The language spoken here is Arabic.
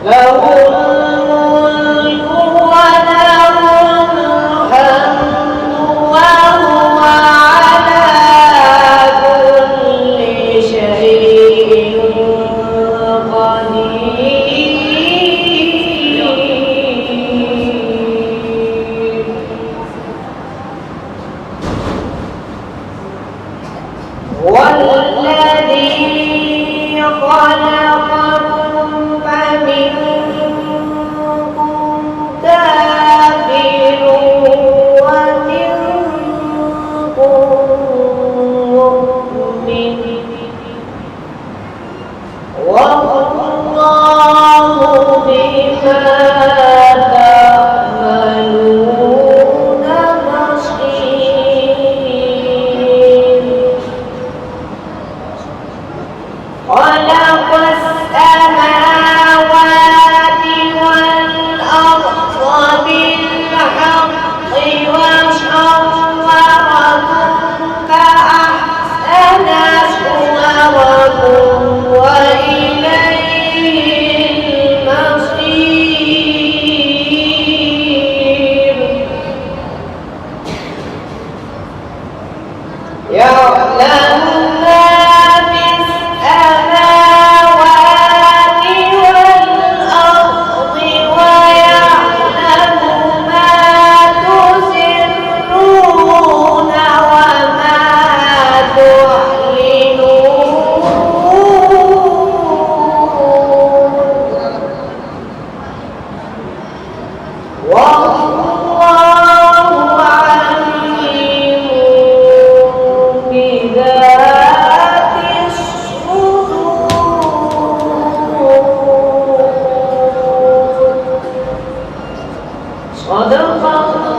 له الملك وله الحمد وهو على كل شيء قدير. والذي خلقكم فمنكم كافر ومنكم مؤمن والله بما تعملون بصير. خلق السماوات والأرض بالحق وصوركم فأحسن صوركم وإليه المصير. يعلم ما في السماوات والأرض ويعلم ما تسرون وما تعلنون والله عليم بذات الصدور. صدق الله.